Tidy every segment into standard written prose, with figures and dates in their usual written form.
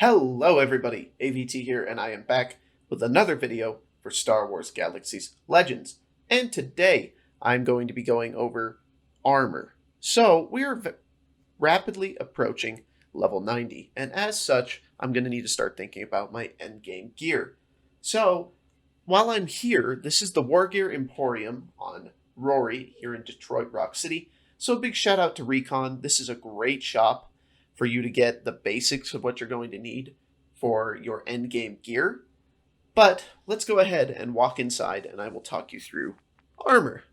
Hello everybody, AVT here, and I am back with another video for Star Wars Galaxies Legends. And today, I'm going to be going over armor. So, we are rapidly approaching level 90, and as such, I'm going to need to start thinking about my endgame gear. So, while I'm here, this is the Wargear Emporium on Rori here in Detroit Rock City. So a big shout out to Recon. This is a great shop for you to get the basics of what you're going to need for your endgame gear. But let's go ahead and walk inside and I will talk you through armor.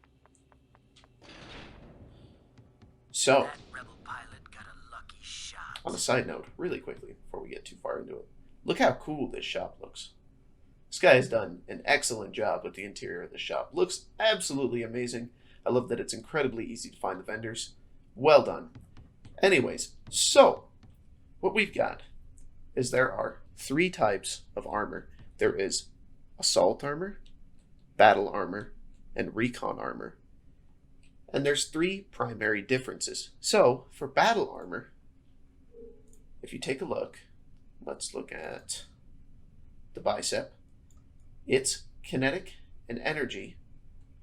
So, on a side note, really quickly, before we get too far into it, look how cool this shop looks. This guy has done an excellent job with the interior of the shop. Looks absolutely amazing. I love that it's incredibly easy to find the vendors. Well done. Anyways, so what we've got is there are three types of armor. There is assault armor, battle armor, and recon armor. And there's three primary differences. So for battle armor, if you take a look, let's look at the bicep. Its kinetic and energy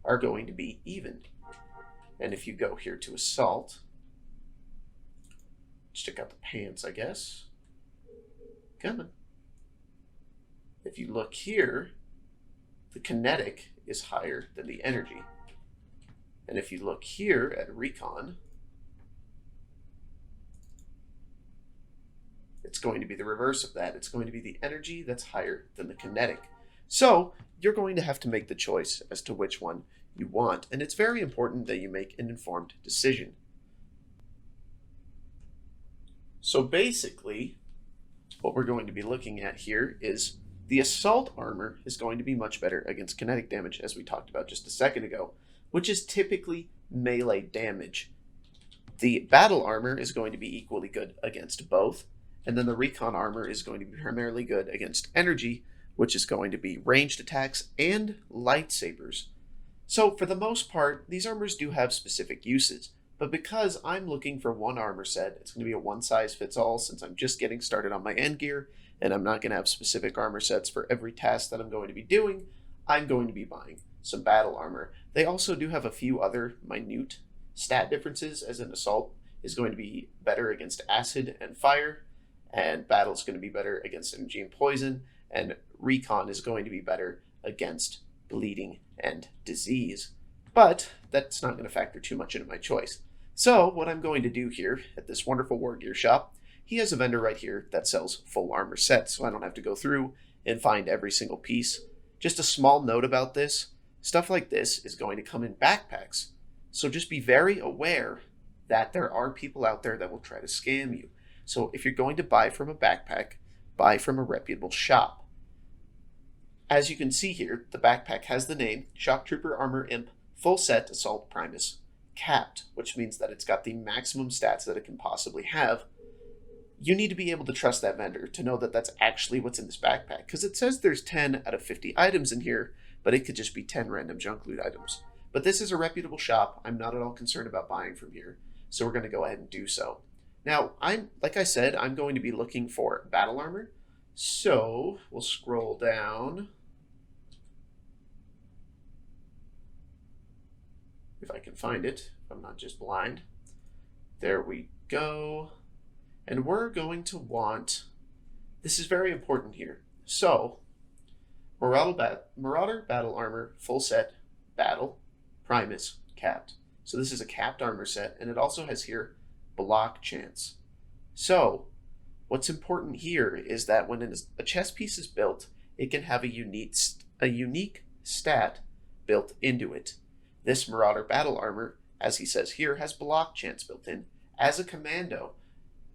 are going to be even. And if you go here to assault, stick out the pants, I guess. Come on. If you look here, the kinetic is higher than the energy. And if you look here at recon, it's going to be the reverse of that. It's going to be the energy that's higher than the kinetic. So you're going to have to make the choice as to which one you want, and it's very important that you make an informed decision. So basically, what we're going to be looking at here is the assault armor is going to be much better against kinetic damage, as we talked about just a second ago, which is typically melee damage. The battle armor is going to be equally good against both, and then the recon armor is going to be primarily good against energy, which is going to be ranged attacks and lightsabers. So for the most part, these armors do have specific uses, but because I'm looking for one armor set, it's going to be a one-size-fits-all since I'm just getting started on my end gear, and I'm not going to have specific armor sets for every task that I'm going to be doing. I'm going to be buying some battle armor. They also do have a few other minute stat differences, as an assault is going to be better against acid and fire, and battle is going to be better against energy and poison, and recon is going to be better against bleeding and disease. But that's not going to factor too much into my choice. So what I'm going to do here at this wonderful Wargear shop, he has a vendor right here that sells full armor sets, so I don't have to go through and find every single piece. Just a small note about this, stuff like this is going to come in backpacks. So just be very aware that there are people out there that will try to scam you. So if you're going to buy from a backpack, buy from a reputable shop. As you can see here, the backpack has the name Shock Trooper Armor Imp Full Set Assault Primus Capped, which means that it's got the maximum stats that it can possibly have. You need to be able to trust that vendor to know that that's actually what's in this backpack, because it says there's 10 out of 50 items in here, but it could just be 10 random junk loot items. But this is a reputable shop. I'm not at all concerned about buying from here, so we're going to go ahead and do so. Now, like I said, I'm going to be looking for battle armor. So we'll scroll down. If I can find it, if I'm not just blind. There we go. And we're going to want, this is very important here. So, Marauder Battle Armor Full Set Battle Primus Capped. So this is a capped armor set, and it also has here block chance. So what's important here is that when a chess piece is built, it can have a unique stat built into it. This Marauder Battle Armor, as he says here, has block chance built in. As a commando,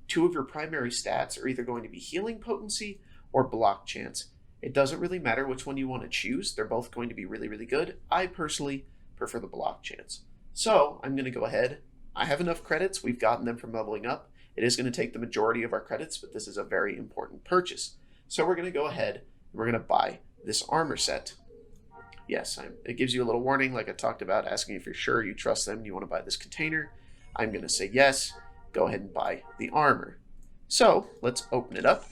two of your primary stats are either going to be healing potency or block chance. It doesn't really matter which one you want to choose. They're both going to be really, really good. I personally prefer the block chance. So I'm going to go ahead. I have enough credits. We've gotten them from leveling up. It is going to take the majority of our credits, but this is a very important purchase. So we're going to go ahead and we're going to buy this armor set. Yes, it gives you a little warning, like I talked about, asking if you're sure you trust them and you want to buy this container. I'm going to say yes. Go ahead and buy the armor. So let's open it up.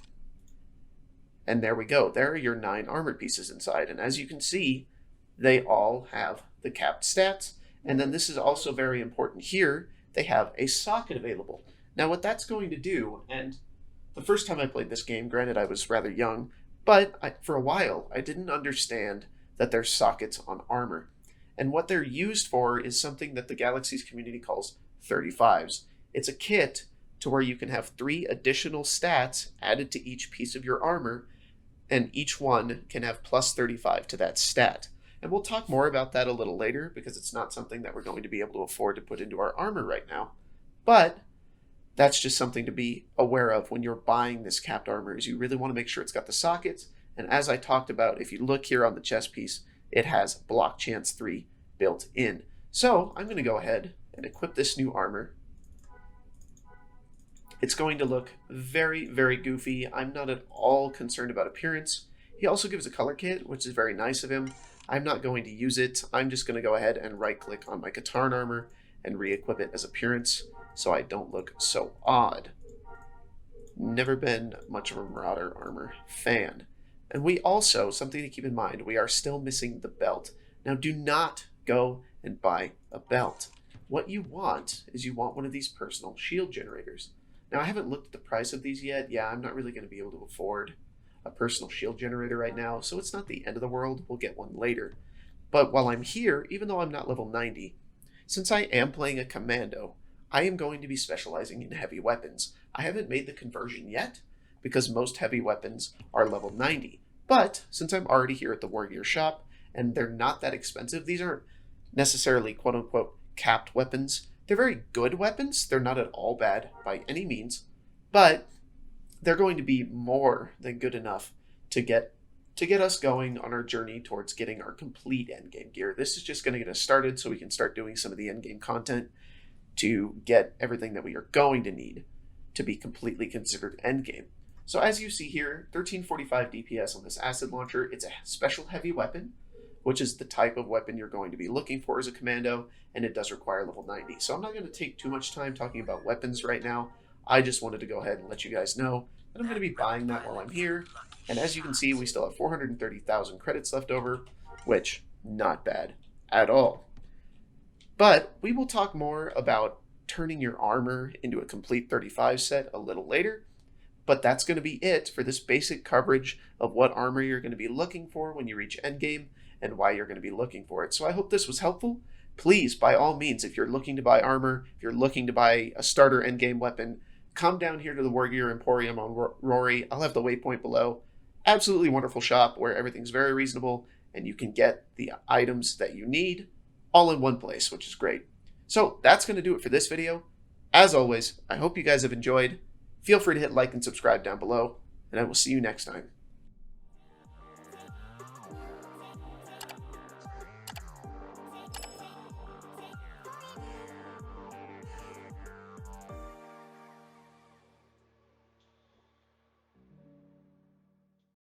And there we go. There are your 9 armored pieces inside. And as you can see, they all have the capped stats. And then this is also very important here. They have a socket available. Now what that's going to do, and the first time I played this game, granted I was rather young, but for a while I didn't understand that there's sockets on armor. And what they're used for is something that the Galaxies community calls 35s. It's a kit to where you can have 3 additional stats added to each piece of your armor, and each one can have plus 35 to that stat. And we'll talk more about that a little later because it's not something that we're going to be able to afford to put into our armor right now. But that's just something to be aware of when you're buying this capped armor, is you really want to make sure it's got the sockets. And as I talked about, if you look here on the chest piece, it has block chance 3 built in. So I'm going to go ahead and equip this new armor. It's going to look very, very goofy. I'm not at all concerned about appearance. He also gives a color kit, which is very nice of him. I'm not going to use it. I'm just going to go ahead and right-click on my Katarn armor and re-equip it as appearance so I don't look so odd. Never been much of a Marauder armor fan. And we also, something to keep in mind, we are still missing the belt. Now do not go and buy a belt. What you want is you want one of these personal shield generators. Now I haven't looked at the price of these yet. Yeah, I'm not really going to be able to afford a personal shield generator right now, so it's not the end of the world. We'll get one later. But while I'm here, even though I'm not level 90, since I am playing a commando, I am going to be specializing in heavy weapons. I haven't made the conversion yet because most heavy weapons are level 90. But since I'm already here at the Wargear shop and they're not that expensive, these aren't necessarily quote-unquote capped weapons. They're very good weapons. They're not at all bad by any means, but they're going to be more than good enough to get us going on our journey towards getting our complete endgame gear. This is just going to get us started so we can start doing some of the endgame content to get everything that we are going to need to be completely considered endgame. So as you see here, 1345 DPS on this acid launcher. It's a special heavy weapon, which is the type of weapon you're going to be looking for as a commando, and it does require level 90. So I'm not going to take too much time talking about weapons right now. I just wanted to go ahead and let you guys know that I'm going to be buying that while I'm here. And as you can see, we still have 430,000 credits left over, which, not bad at all. But we will talk more about turning your armor into a complete 35 set a little later. But that's going to be it for this basic coverage of what armor you're going to be looking for when you reach endgame and why you're going to be looking for it. So I hope this was helpful. Please, by all means, if you're looking to buy armor, if you're looking to buy a starter endgame weapon, come down here to the Wargear Emporium on Rori. I'll have the waypoint below. Absolutely wonderful shop where everything's very reasonable and you can get the items that you need all in one place, which is great. So that's going to do it for this video. As always, I hope you guys have enjoyed. Feel free to hit like and subscribe down below, and I will see you next time.